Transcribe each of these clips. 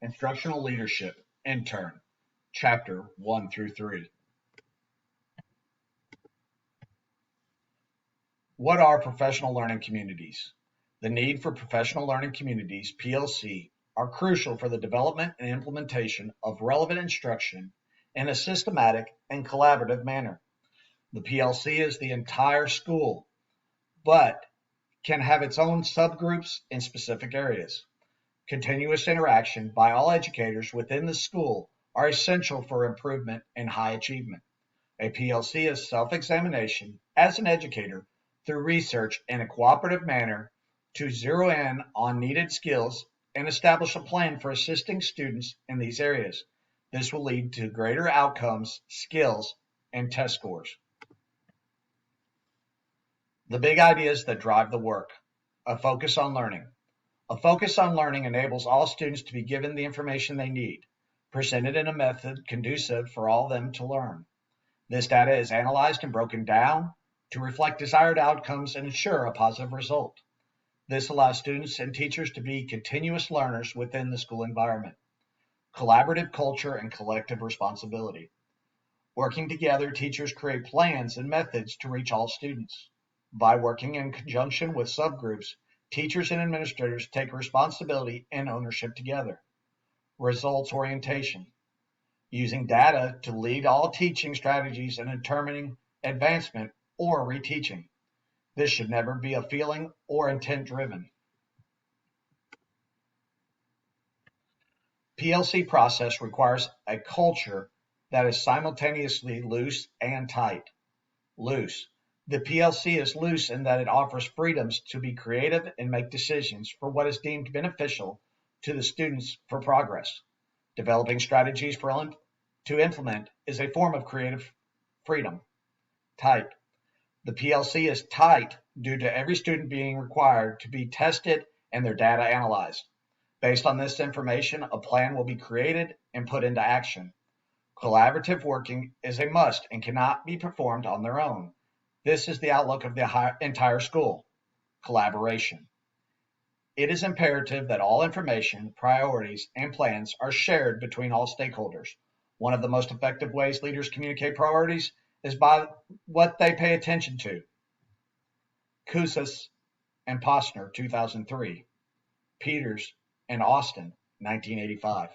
Instructional Leadership, Intern, Chapter 1 through 3. What are professional learning communities? The need for professional learning communities, PLC, are crucial for the development and implementation of relevant instruction in a systematic and collaborative manner. The PLC is the entire school, but can have its own subgroups in specific areas. Continuous interaction by all educators within the school are essential for improvement and high achievement. A PLC is self-examination as an educator through research in a cooperative manner to zero in on needed skills and establish a plan for assisting students in these areas. This will lead to greater outcomes, skills, and test scores. The big ideas that drive the work. A focus on learning. A focus on learning enables all students to be given the information they need, presented in a method conducive for all of them to learn. This data is analyzed and broken down to reflect desired outcomes and ensure a positive result. This allows students and teachers to be continuous learners within the school environment. Collaborative culture and collective responsibility. Working together, teachers create plans and methods to reach all students. By working in conjunction with subgroups, teachers and administrators take responsibility and ownership together. Results orientation. Using data to lead all teaching strategies and determining advancement or reteaching. This should never be a feeling or intent driven. PLC process requires a culture that is simultaneously loose and tight. Loose. The PLC is loose in that it offers freedoms to be creative and make decisions for what is deemed beneficial to the students for progress. Developing strategies to implement is a form of creative freedom. Tight. The PLC is tight due to every student being required to be tested and their data analyzed. Based on this information, a plan will be created and put into action. Collaborative working is a must and cannot be performed on their own. This is the outlook of the entire school. Collaboration. It is imperative that all information, priorities, and plans are shared between all stakeholders. One of the most effective ways leaders communicate priorities is by what they pay attention to. Kousas and Posner, 2003. Peters and Austin, 1985.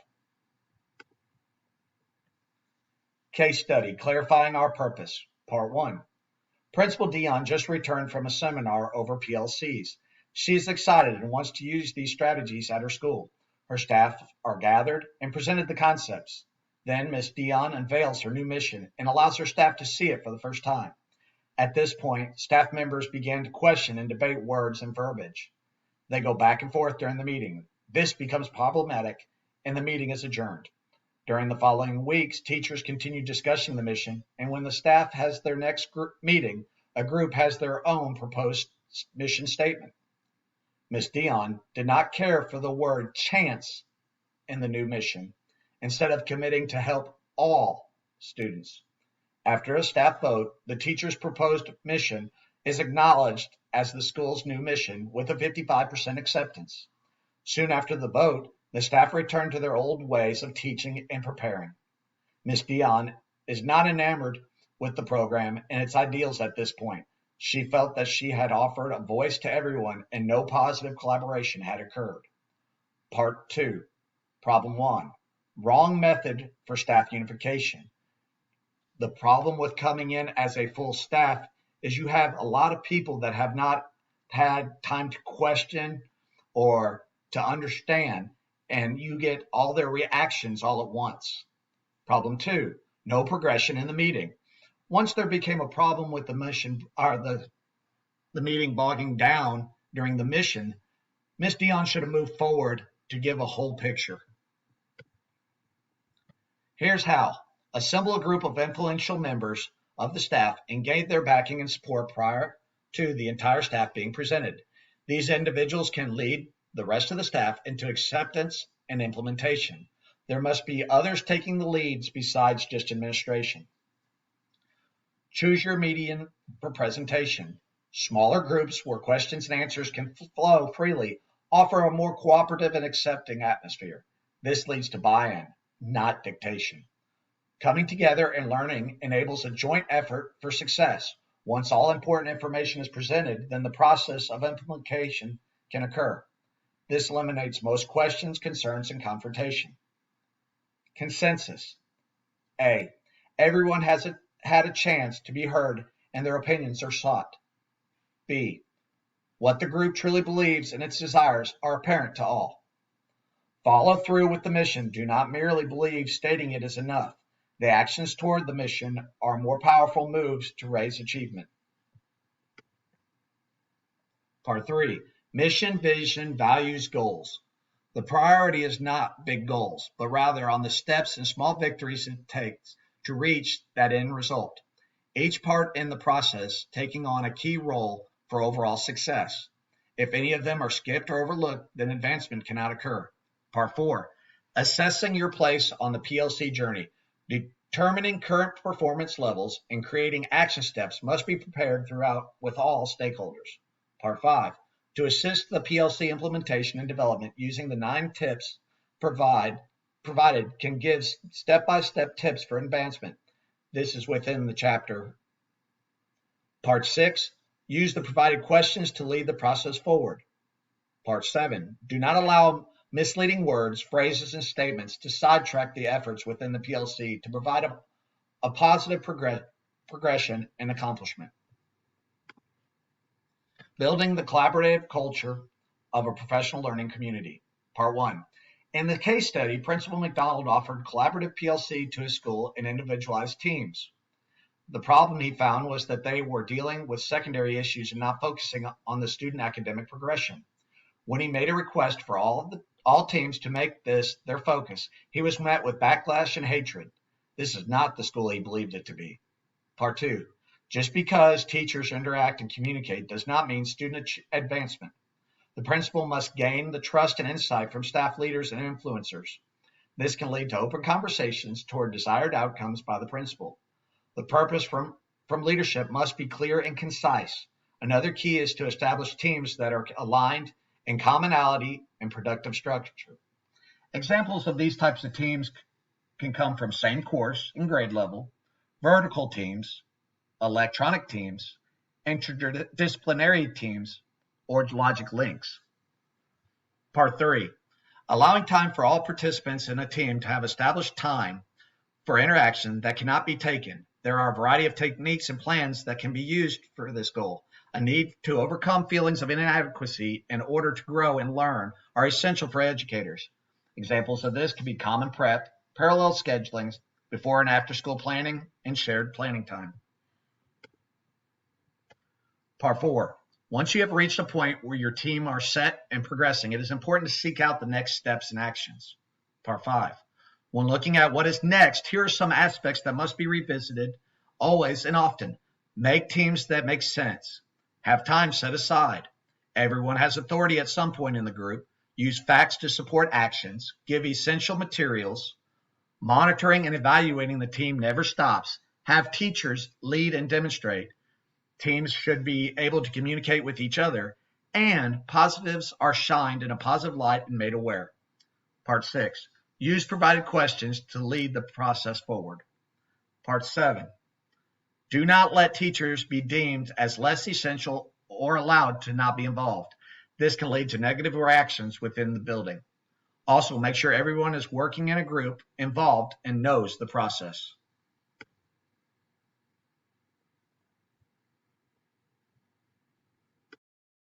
Case study, Clarifying Our Purpose, Part 1. Principal Dion just returned from a seminar over PLCs. She is excited and wants to use these strategies at her school. Her staff are gathered and presented the concepts. Then Ms. Dion unveils her new mission and allows her staff to see it for the first time. At this point, staff members began to question and debate words and verbiage. They go back and forth during the meeting. This becomes problematic and the meeting is adjourned. During the following weeks, teachers continue discussing the mission, and when the staff has their next meeting, a group has their own proposed mission statement. Ms. Dion did not care for the word chance in the new mission, instead of committing to help all students. After a staff vote, the teacher's proposed mission is acknowledged as the school's new mission with a 55% acceptance. Soon after the vote, the staff returned to their old ways of teaching and preparing. Ms. Dion is not enamored with the program and its ideals at this point. She felt that she had offered a voice to everyone and no positive collaboration had occurred. Part 2. Problem 1. Wrong method for staff unification. The problem with coming in as a full staff is you have a lot of people that have not had time to question or to understand, and you get all their reactions all at once. Problem 2, no progression in the meeting. Once there became a problem with the mission or the meeting bogging down during the mission, Ms. Dion should have moved forward to give a whole picture. Here's how. Assemble a group of influential members of the staff and gain their backing and support prior to the entire staff being presented. These individuals can lead the rest of the staff into acceptance and implementation. There must be others taking the leads besides just administration. Choose your medium for presentation. Smaller groups where questions and answers can flow freely offer a more cooperative and accepting atmosphere. This leads to buy-in, not dictation. Coming together and learning enables a joint effort for success. Once all important information is presented, then the process of implementation can occur. This eliminates most questions, concerns, and confrontation. Consensus. A. Everyone has had a chance to be heard and their opinions are sought. B. What the group truly believes and its desires are apparent to all. Follow through with the mission. Do not merely believe stating it is enough. The actions toward the mission are more powerful moves to raise achievement. Part 3. Mission, vision, values, goals. The priority is not big goals, but rather on the steps and small victories it takes to reach that end result. Each part in the process taking on a key role for overall success. If any of them are skipped or overlooked, then advancement cannot occur. Part 4. Assessing your place on the PLC journey. Determining current performance levels and creating action steps must be prepared throughout with all stakeholders. Part 5. To assist the PLC implementation and development using the 9 tips provided can give step-by-step tips for advancement. This is within the chapter. Part 6. Use the provided questions to lead the process forward. Part 7. Do not allow misleading words, phrases, and statements to sidetrack the efforts within the PLC to provide a positive progression and accomplishment. Building the collaborative culture of a professional learning community. Part 1. In the case study, Principal McDonald offered collaborative PLC to his school in individualized teams. The problem he found was that they were dealing with secondary issues and not focusing on the student academic progression. When he made a request for all teams to make this their focus, he was met with backlash and hatred. This is not the school he believed it to be. Part 2. Just because teachers interact and communicate does not mean student advancement. The principal must gain the trust and insight from staff leaders and influencers. This can lead to open conversations toward desired outcomes by the principal. The purpose from leadership must be clear and concise. Another key is to establish teams that are aligned in commonality and productive structure. Examples of these types of teams can come from same course and grade level, vertical teams, electronic teams, interdisciplinary teams, or logic links. Part 3. Allowing time for all participants in a team to have established time for interaction that cannot be taken. There are a variety of techniques and plans that can be used for this goal. A need to overcome feelings of inadequacy in order to grow and learn are essential for educators. Examples of this can be common prep, parallel scheduling, before and after school planning, and shared planning time. Part 4. Once you have reached a point where your team are set and progressing, it is important to seek out the next steps and actions. Part 5. When looking at what is next, here are some aspects that must be revisited always and often. Make teams that make sense. Have time set aside. Everyone has authority at some point in the group. Use facts to support actions. Give essential materials. Monitoring and evaluating the team never stops. Have teachers lead and demonstrate. Teams should be able to communicate with each other, and positives are shined in a positive light and made aware. Part 6. Use provided questions to lead the process forward. Part 7. Do not let teachers be deemed as less essential or allowed to not be involved. This can lead to negative reactions within the building. Also, make sure everyone is working in a group, involved, and knows the process.